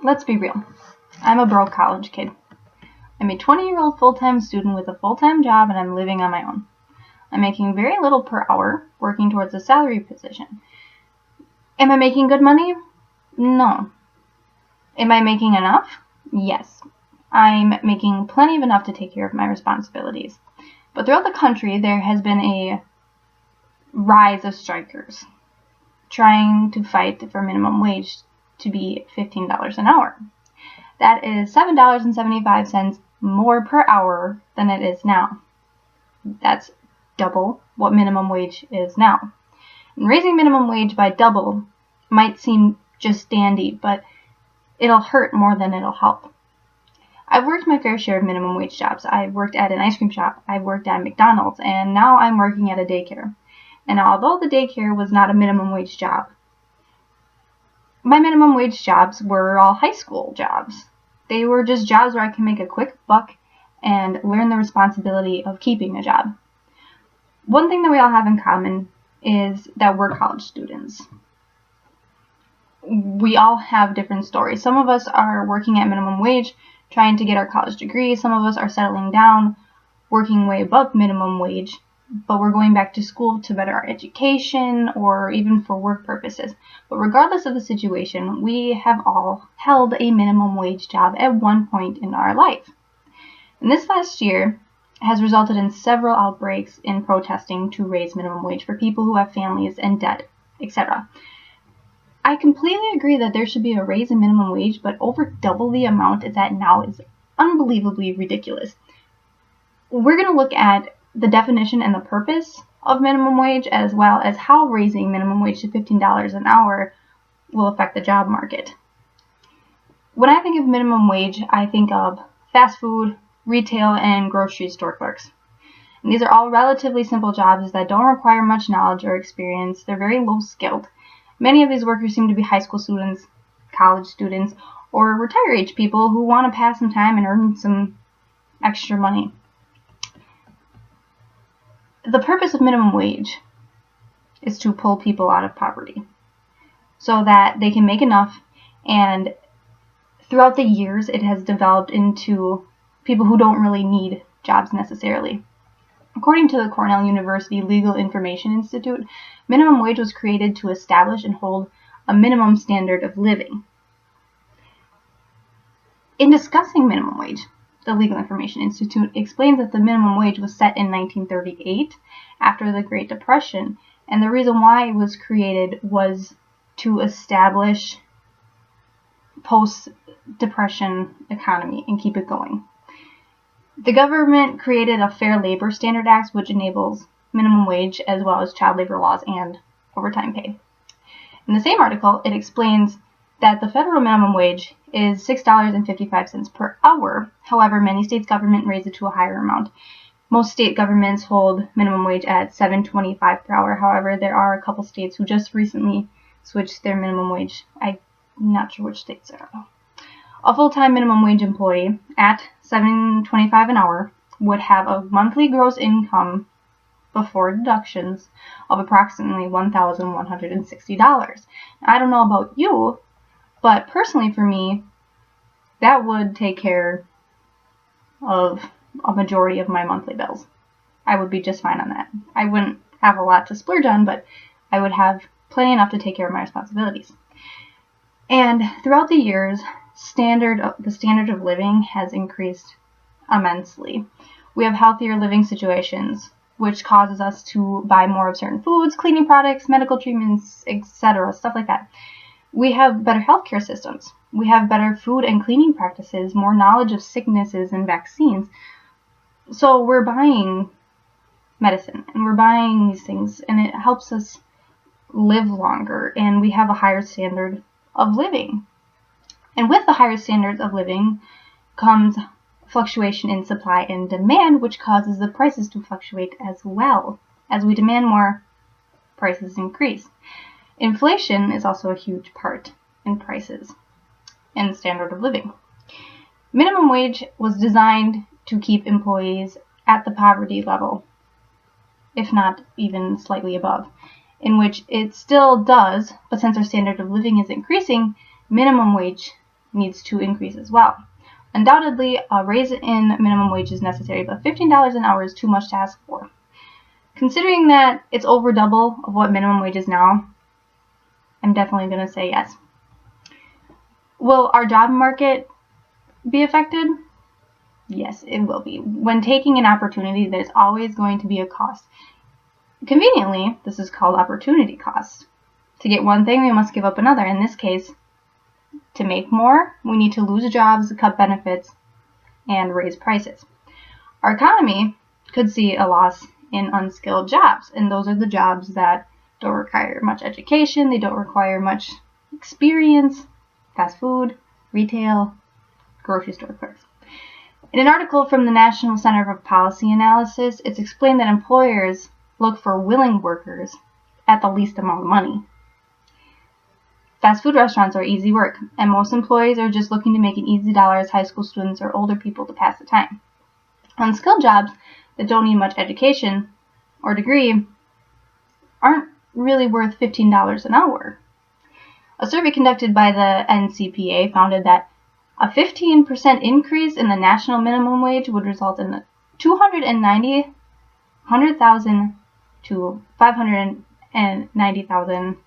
Let's be real. I'm a broke college kid. I'm a 20-year-old full-time student with a full-time job, and I'm living on my own. I'm making very little per hour, working towards a salary position. Am I making good money? No. Am I making enough? Yes. I'm making plenty of enough to take care of my responsibilities. But throughout the country, there has been a rise of strikers trying to fight for minimum wage to be $15 an hour. That is $7.75 more per hour than it is now. That's double what minimum wage is now. And raising minimum wage by double might seem just dandy, but it'll hurt more than it'll help. I've worked my fair share of minimum wage jobs. I've worked at an ice cream shop, I've worked at McDonald's, and now I'm working at a daycare. And although the daycare was not a minimum wage job, my minimum wage jobs were all high school jobs. They were just jobs where I can make a quick buck and learn the responsibility of keeping a job. One thing that we all have in common is that we're college students. We all have different stories. Some of us are working at minimum wage, trying to get our college degree. Some of us are settling down, working way above minimum wage, but we're going back to school to better our education or even for work purposes. But regardless of the situation, we have all held a minimum wage job at one point in our life. And this last year has resulted in several outbreaks in protesting to raise minimum wage for people who have families and debt, etc. I completely agree that there should be a raise in minimum wage, but over double the amount it's at now is unbelievably ridiculous. We're going to look at the definition and the purpose of minimum wage, as well as how raising minimum wage to $15 an hour will affect the job market. When I think of minimum wage, I think of fast food, retail, and grocery store clerks. And these are all relatively simple jobs that don't require much knowledge or experience. They're very low skilled. Many of these workers seem to be high school students, college students, or retire age people who want to pass some time and earn some extra money. The purpose of minimum wage is to pull people out of poverty so that they can make enough, and throughout the years it has developed into people who don't really need jobs necessarily. According to the Cornell University Legal Information Institute, minimum wage was created to establish and hold a minimum standard of living. In discussing minimum wage, the Legal Information Institute explains that the minimum wage was set in 1938 after the Great Depression, and the reason why it was created was to establish post-Depression economy and keep it going. The government created a Fair Labor Standard Act, which enables minimum wage as well as child labor laws and overtime pay. In the same article, it explains that the federal minimum wage is $6.55 per hour. However, many states' government raise it to a higher amount. Most state governments hold minimum wage at $7.25 per hour. However, there are a couple states who just recently switched their minimum wage. I'm not sure which states they are. A full-time minimum wage employee at $7.25 an hour would have a monthly gross income before deductions of approximately $1,160. I don't know about you, but personally for me, that would take care of a majority of my monthly bills. I would be just fine on that. I wouldn't have a lot to splurge on, but I would have plenty enough to take care of my responsibilities. And throughout the years, the standard of living has increased immensely. We have healthier living situations, which causes us to buy more of certain foods, cleaning products, medical treatments, etc., stuff like that. We have better healthcare systems. We have better food and cleaning practices, more knowledge of sicknesses and vaccines. So we're buying medicine and we're buying these things, and it helps us live longer, and we have a higher standard of living. And with the higher standards of living comes fluctuation in supply and demand, which causes the prices to fluctuate as well. As we demand more, prices increase. Inflation is also a huge part in prices and standard of living. Minimum wage was designed to keep employees at the poverty level, if not even slightly above, in which it still does, but since our standard of living is increasing, minimum wage needs to increase as well. Undoubtedly, a raise in minimum wage is necessary, but $15 an hour is too much to ask for. Considering that it's over double of what minimum wage is now, I'm definitely going to say yes. Will our job market be affected? Yes, it will be. When taking an opportunity, there's always going to be a cost. Conveniently, this is called opportunity cost. To get one thing, we must give up another. In this case, to make more, we need to lose jobs, cut benefits, and raise prices. Our economy could see a loss in unskilled jobs, and those are the jobs that don't require much education, they don't require much experience, fast food, retail, grocery store clerks. In an article from the National Center for Policy Analysis, it's explained that employers look for willing workers at the least amount of money. Fast food restaurants are easy work, and most employees are just looking to make an easy dollar as high school students or older people to pass the time. Unskilled jobs that don't need much education or degree aren't really worth $15 an hour. A survey conducted by the NCPA found that a 15% increase in the national minimum wage would result in a 100,000 to 590,000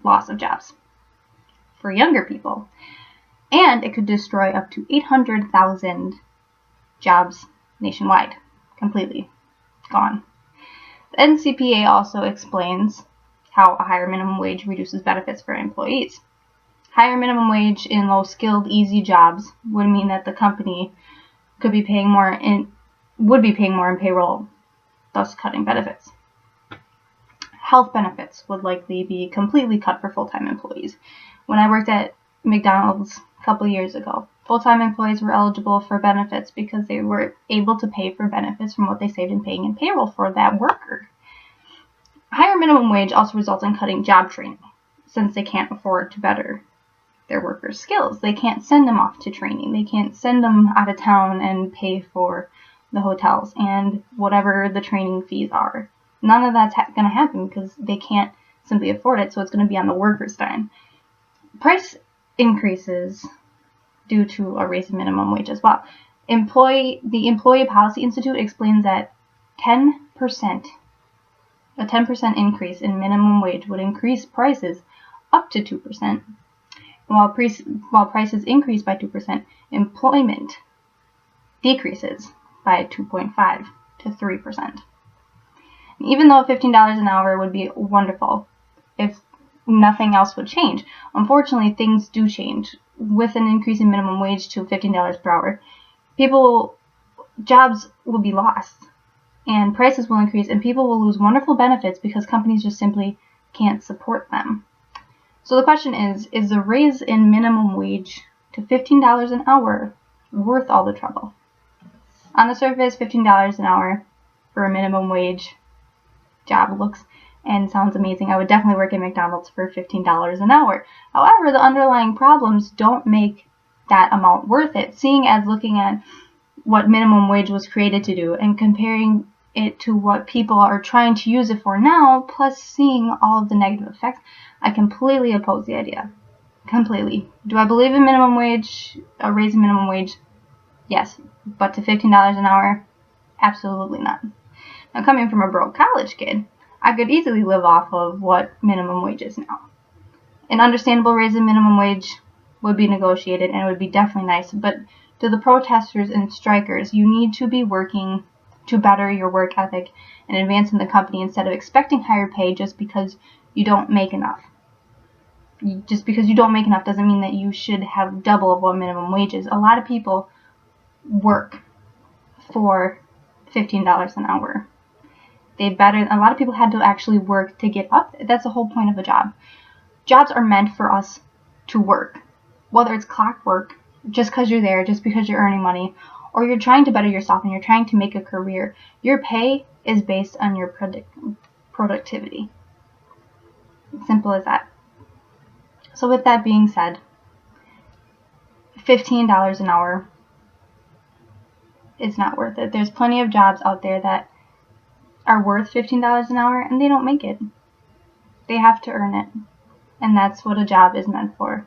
loss of jobs for younger people, and it could destroy up to 800,000 jobs nationwide, completely gone. The NCPA also explains how a higher minimum wage reduces benefits for employees. Higher minimum wage in low-skilled, easy jobs would mean that the company would be paying more in payroll, thus cutting benefits. Health benefits would likely be completely cut for full-time employees. When I worked at McDonald's a couple years ago, full-time employees were eligible for benefits because they were able to pay for benefits from what they saved in paying in payroll for that worker. Higher minimum wage also results in cutting job training, since they can't afford to better their workers' skills. They can't send them off to training. They can't send them out of town and pay for the hotels and whatever the training fees are. None of that's going to happen because they can't simply afford it, so it's going to be on the worker's dime. Price increases due to a raise in minimum wage as well. The Employee Policy Institute explains that a 10% increase in minimum wage would increase prices up to 2%. While prices increase by 2%, employment decreases by 2.5 to 3%. Even though $15 an hour would be wonderful if nothing else would change, unfortunately things do change. With an increase in minimum wage to $15 per hour, jobs will be lost, and prices will increase, and people will lose wonderful benefits because companies just simply can't support them. So the question is the raise in minimum wage to $15 an hour worth all the trouble? On the surface, $15 an hour for a minimum wage job looks and sounds amazing. I would definitely work at McDonald's for $15 an hour. However, the underlying problems don't make that amount worth it, seeing as looking at what minimum wage was created to do and comparing it to what people are trying to use it for now, plus seeing all of the negative effects, I completely oppose the idea. Completely. Do I believe in minimum wage, a raise in minimum wage? Yes. But to $15 an hour? Absolutely not. Now, coming from a broke college kid, I could easily live off of what minimum wage is now. An understandable raise in minimum wage would be negotiated, and it would be definitely nice, but to the protesters and strikers, you need to be working to better your work ethic and advance in the company instead of expecting higher pay just because you don't make enough. Just because you don't make enough doesn't mean that you should have double of what minimum wage is. A lot of people work for $15 an hour. A lot of people had to actually work to get up. That's the whole point of a job. Jobs are meant for us to work. Whether it's clock work, just because you're there, just because you're earning money, or you're trying to better yourself and you're trying to make a career, your pay is based on your productivity. Simple as that. So with that being said, $15 an hour is not worth it. There's plenty of jobs out there that are worth $15 an hour and they don't make it. They have to earn it. And that's what a job is meant for.